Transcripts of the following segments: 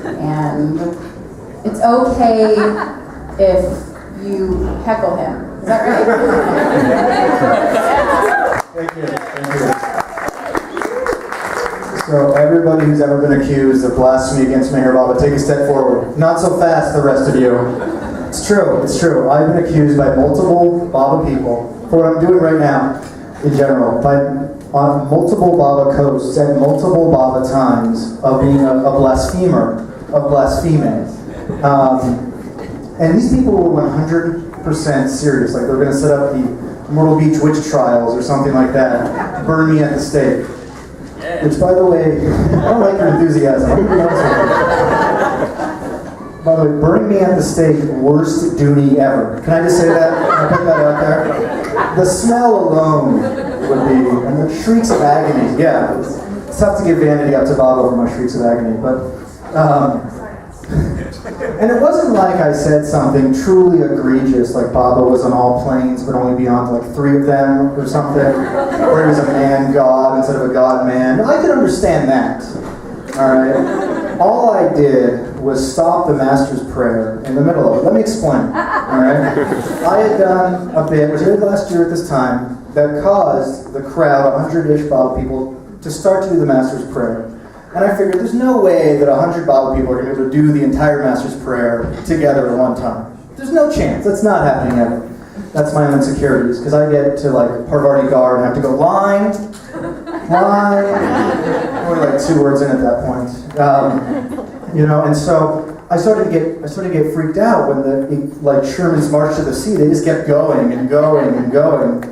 And it's okay if you heckle him. Is that right? Thank you. So everybody who's ever been accused of blasphemy against Meher Baba, take a step forward. Not so fast, the rest of you. It's true. I've been accused by multiple Baba people, for what I'm doing right now, in general, on multiple Baba coasts at multiple Baba times of being a blasphemer, of blaspheming. And these people were 100% serious, like they're going to set up the Myrtle Beach witch trials or something like that, burn me at the stake. Which, by the way, I don't like your enthusiasm. By the way, burning me at the stake, worst dooney ever. Can I just say that? Can I put that out there? The smell alone would be, and the shrieks of agony. Yeah, it's tough to give vanity up to Bob over my shrieks of agony, but and it wasn't like I said something truly egregious, like Baba was on all planes, but only beyond like 3 of them or something, or he was a man god instead of a god man. I could understand that. All right. All I did was stop the Master's Prayer in the middle of it. Let me explain. All right. I had done a bit, which I did last year at this time, that caused the crowd, 100-ish Baba people, to start to do the Master's Prayer. And I figured there's no way that 100 Baba people are going to be able to do the entire Master's Prayer together at one time. There's no chance. That's not happening ever. That's my own insecurities, because I get to like Parvati Gar and have to go line. Only like 2 words in at that point. And so I started to get freaked out when like Sherman's March to the Sea. They just kept going and going and going.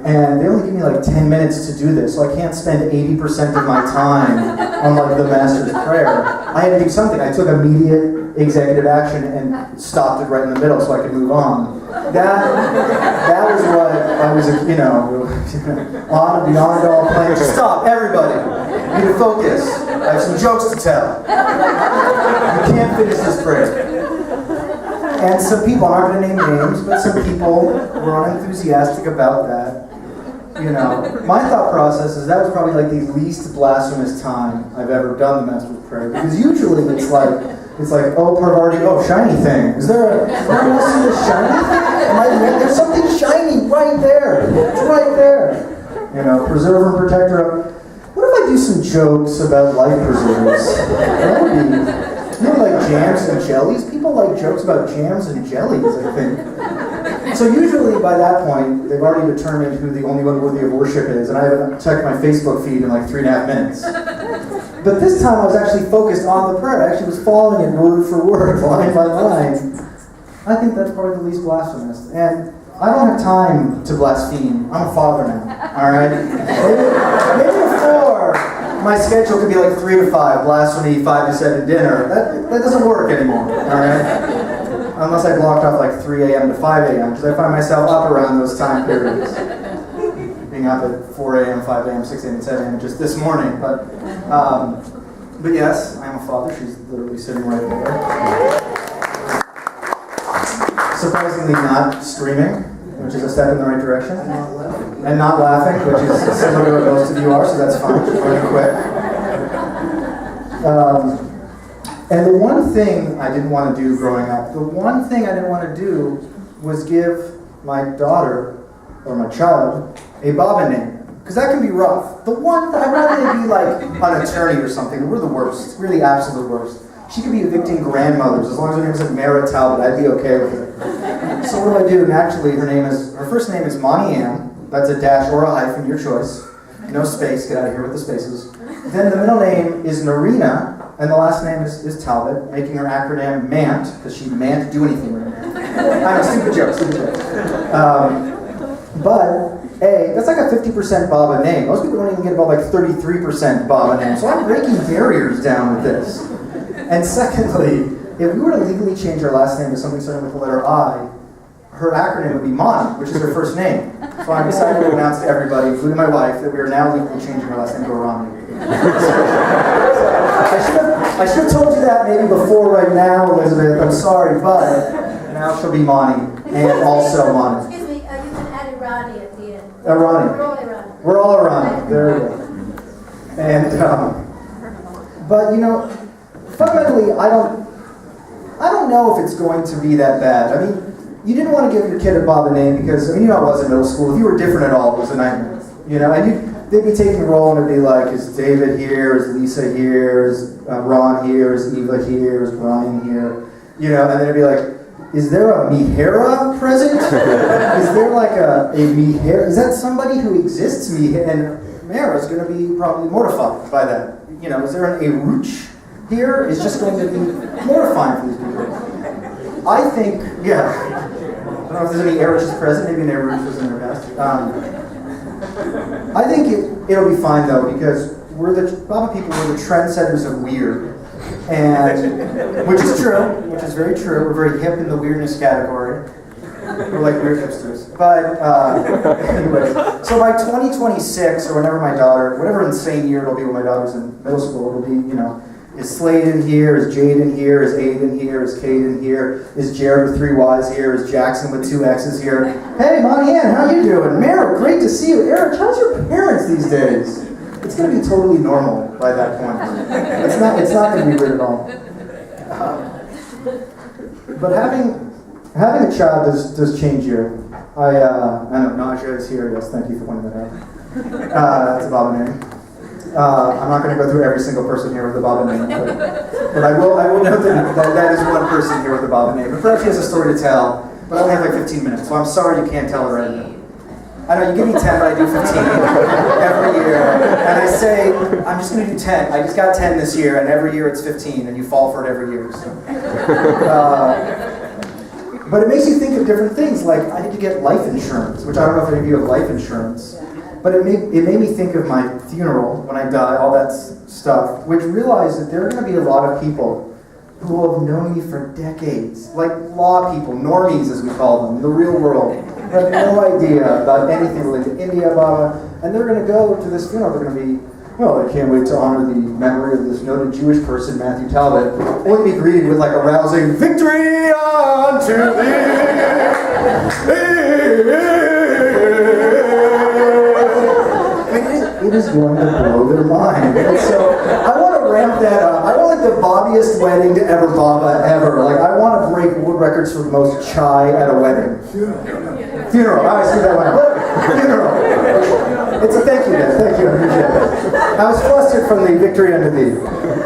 And they only give me like 10 minutes to do this, so I can't spend 80% of my time on like the Master's Prayer. I had to do something. I took immediate executive action and stopped it right in the middle so I could move on. That was what I was, on and beyond all plans. Stop, everybody. You need to focus. I have some jokes to tell. You can't finish this prayer. And some people, I'm not going to name names, but some people were unenthusiastic about that. My thought process is that was probably like the least blasphemous time I've ever done the Master's Prayer, because usually it's like, oh, Parvati, oh, shiny thing. Is there a shiny thing? There's something shiny right there. It's right there. Preserver and protector. What if I do some jokes about life preservers? That would be, like jams and jellies. People like jokes about jams and jellies, I think. So usually by that point, they've already determined who the only one worthy of worship is, and I haven't checked my Facebook feed in like 3.5 minutes. But this time I was actually focused on the prayer. I actually was following it word for word, line by line. I think that's probably the least blasphemous. And I don't have time to blaspheme. I'm a father now, all right? Maybe before, my schedule could be like 3 to 5, blasphemy, 5 to 7 dinner. That doesn't work anymore, all right? Unless I blocked off like 3 a.m. to 5 a.m., because I find myself up around those time periods. Being up at 4 a.m., 5 a.m., 6 a.m., 7 a.m. just this morning. But yes, I'm a father. She's literally sitting right there. Surprisingly not screaming, which is a step in the right direction. And not laughing, which is similar to what most of you are, so that's fine. Really quick. And the one thing I didn't want to do growing up, was give my daughter, or my child, a Baba name. Because that can be rough. I'd rather they be like an attorney or something. We're the worst. We're the absolute worst. She could be evicting grandmothers. As long as her name is like Mara Talbot, I'd be okay with it. So what do I do? And actually, her first name is Monty Ann. That's a dash or a hyphen, your choice. No space. Get out of here with the spaces. Then the middle name is Narina. And the last name is Talbot, making her acronym MANT, because she mayn't do anything right now. I know, stupid joke. But, that's like a 50% Baba name. Most people don't even get above like 33% Baba name. So I'm breaking barriers down with this. And secondly, if we were to legally change her last name to something starting with the letter I, her acronym would be Moni, which is her first name. So I decided to announce to everybody, including my wife, that we are now legally changing her last name to Arami. I should have told you that maybe before right now, Elizabeth. I'm sorry, but now she'll be Moni, and also Moni. Excuse me, you can add Irani at the end. Irani. We're all Irani. We're all Irani. There we go. And, but fundamentally, I don't know if it's going to be that bad. I mean, you didn't want to give your kid a Bob a name because, I mean, you know how it was in middle school. If you were different at all, it was a nightmare. You know, and they'd be taking a roll and it'd be like, is David here? Is Lisa here? Is Ron here? Is Eva here? Is Brian here? You know, and then it'd be like, is there a Mihera present? Is there like a Mihera? Is that somebody who exists? And Mihera's going to be probably mortified by that. You know, is there an Eruch here? It's just going to be mortifying for these people. I think, yeah. I don't know if there's any Eruchs present. Maybe an Eruch was in their past. I think it'll be fine though, because Baba people, we're the trendsetters of weird. And, which is true, which is very true. We're very hip in the weirdness category. We're like weird hipsters. But, anyway, so by 2026, or whenever my daughter, whatever insane year it'll be when my daughter's in middle school, it'll be, you know, is Slade in here? Is Jade in here? Is Aid in here? Is Kate in here? Is Jared with 3 Y's here? Is Jackson with 2 X's here? Hey, Monty Ann, how you doing? Meryl, great to see you. Eric, how's your parents these days? It's going to be totally normal by that point. It's not going to be weird at all. But having a child does change you. I know Naja is here. Yes, thank you for pointing that out. That's a Baba name. I'm not going to go through every single person here with a Baba name, but I will note that is one person here with a Baba name. But perhaps he has a story to tell, but I only have like 15 minutes, so I'm sorry you can't tell it right now. I know, you give me 10, but I do 15 every year. And I say, I'm just going to do 10. I just got 10 this year, and every year it's 15, and you fall for it every year. So. But it makes you think of different things, like I need to get life insurance, which I don't know if any of you have life insurance. But it made me think of my funeral when I die, all that stuff, which realized that there are going to be a lot of people who will have known me for decades, like law people, normies as we call them, in the real world, have no idea about anything related to India, Baba, and they're going to go to this funeral. They're going to be, well, I can't wait to honor the memory of this noted Jewish person, Matthew Talbot, only be greeted with like a rousing victory unto thee. It is going to blow their mind. And so I want to ramp that up. I want like the bobbiest wedding to ever Baba ever. Like I want to break world records for the most chai at a wedding. Funeral. I see that one. Funeral. It's a thank you, then. Thank you. I appreciate it. I was flustered from the victory unto thee.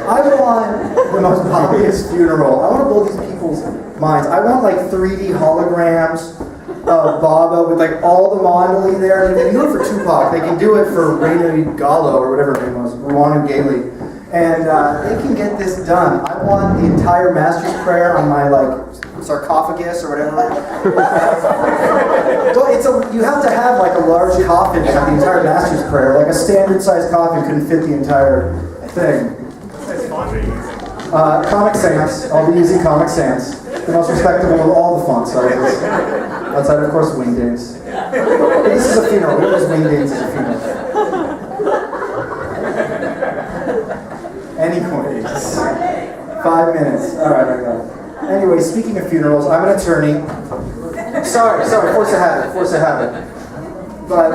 I want the most bobbiest funeral. I want to blow these people's minds. I want like 3D holograms of Baba with like all the Mondali there. I mean, they can do it for Tupac. They can do it for Raina Gallo or whatever her name was, Rwanu Gailey. And they can get this done. I want the entire Master's Prayer on my like sarcophagus or whatever. Well, you have to have like a large coffin to have the entire Master's Prayer. Like a standard sized coffin couldn't fit the entire thing. Comic Sans. I'll be using Comic Sans. The most respectable of all the font sizes. Outside, of course, Wingdings. This is a funeral. We use Wingdings as a funeral. Anyways, 5 minutes. All right, I got it. Anyway, speaking of funerals, I'm an attorney. Sorry, force a habit. But,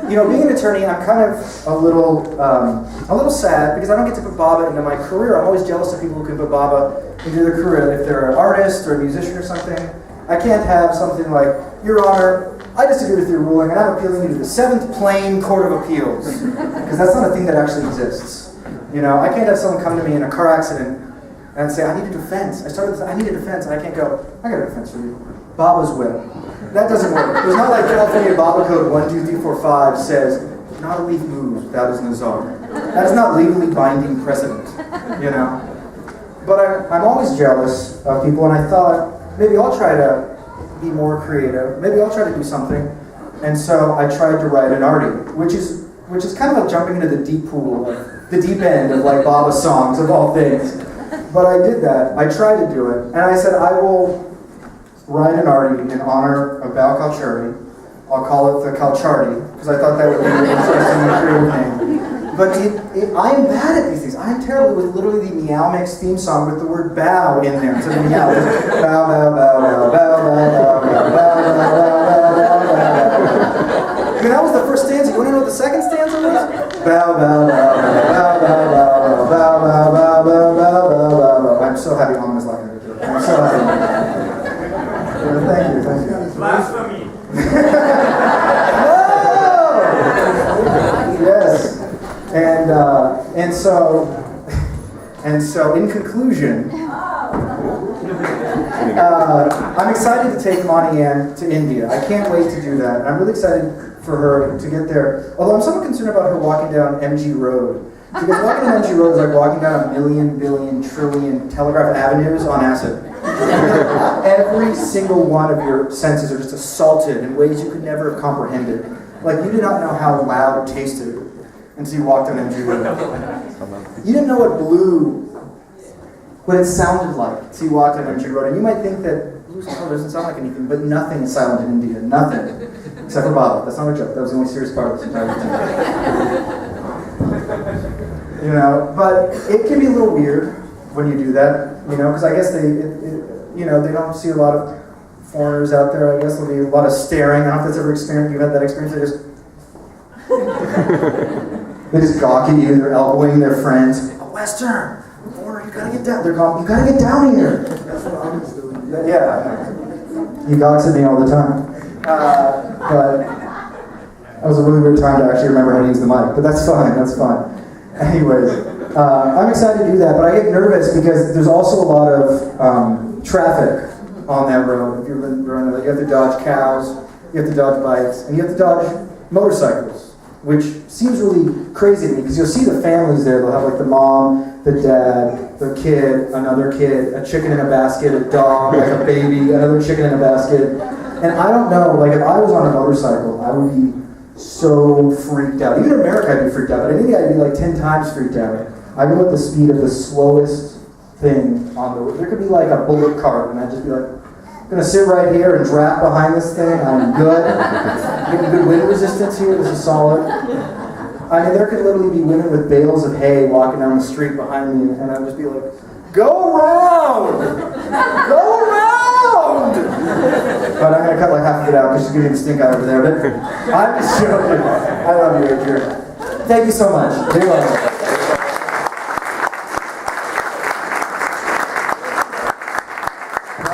you know, being an attorney, I'm kind of a little sad because I don't get to put Baba into my career. I'm always jealous of people who can put Baba into their career. If they're an artist or a musician or something, I can't have something like, Your Honor, I disagree with your ruling, and I'm appealing you to the 7th Plane Court of Appeals. Because that's not a thing that actually exists. You know, I can't have someone come to me in a car accident and say, I need a defense. I need a defense, and I can't go, I got a defense for you. Baba's will. That doesn't work. There's not like California Baba Code 12345 says, not a leaf moves without his nazar. That is not legally binding precedent, you know. But I'm always jealous of people, and I thought, maybe I'll try to be more creative. Maybe I'll try to do something. And so I tried to write an arty, which is kind of like jumping into the deep pool, the deep end of like Baba songs of all things. But I did that. I tried to do it. And I said, I will write an arty in honor of Bal Kalchardi. I'll call it the Kalchardi, because I thought that would be an interesting and creative name. But I'm bad at these things. I'm terrible with literally the Meow Mix theme song with the word bow in there. Instead of meow, just bow, bow, bow, bow, bow, bow, bow, bow, bow, bow, bow, bow. I mean, that was the first stanza. You want to know what the second stanza was? Bow, bow, bow, bow, bow, bow, bow. I'm so happy Mom is laughing at it. I'm so happy. Thank you. Blasphemy. Yes. And so in conclusion, I'm excited to take Monty Ann to India. I can't wait to do that. I'm really excited for her to get there. Although I'm somewhat concerned about her walking down MG Road. Because walking down MG Road is like walking down a million, billion, trillion telegraph avenues on acid. Every single one of your senses are just assaulted in ways you could never have comprehended. Like, you did not know how loud it tasted until you walked down MG Road. You didn't know what it sounded like until you walked down MG Road. And you might think that blue snow doesn't sound like anything, but nothing is silent in India. Nothing. Except for Baba. That's not a joke. That was the only serious part of this entire thing. You know, but it can be a little weird when you do that, you know, because I guess they don't see a lot of foreigners out there. I guess there'll be a lot of staring. I don't know if that's ever experienced. You've had that experience. They just gawk at you. They're elbowing their friends. A Western, foreigner, you gotta get down. They're going, you gotta get down here. That's what I'm doing. Yeah, he gawks at me all the time. But that was a really weird time to actually remember how to use the mic. But that's fine. That's fine. Anyways, I'm excited to do that, but I get nervous because there's also a lot of traffic on that road. If you're running, you have to dodge cows, you have to dodge bikes, and you have to dodge motorcycles, which seems really crazy to me because you'll see the families there. They'll have like the mom, the dad, the kid, another kid, a chicken in a basket, a dog, like a baby, another chicken in a basket. And I don't know, like if I was on a motorcycle, I would be so freaked out. Even in America, I'd be freaked out. But in India, I'd be like 10 times freaked out. I go at the speed of the slowest thing on the road. There could be like a bullet cart, and I'd just be like, I'm gonna sit right here and draft behind this thing. I'm good. Getting good wind resistance here. This is solid. I mean, there could literally be women with bales of hay walking down the street behind me, and I'd just be like, go around! Go around! But I'm going to cut like half of it out because she's getting the stink eye over there. But I'm just joking. I love you, Adrian. Thank you so much. You're welcome.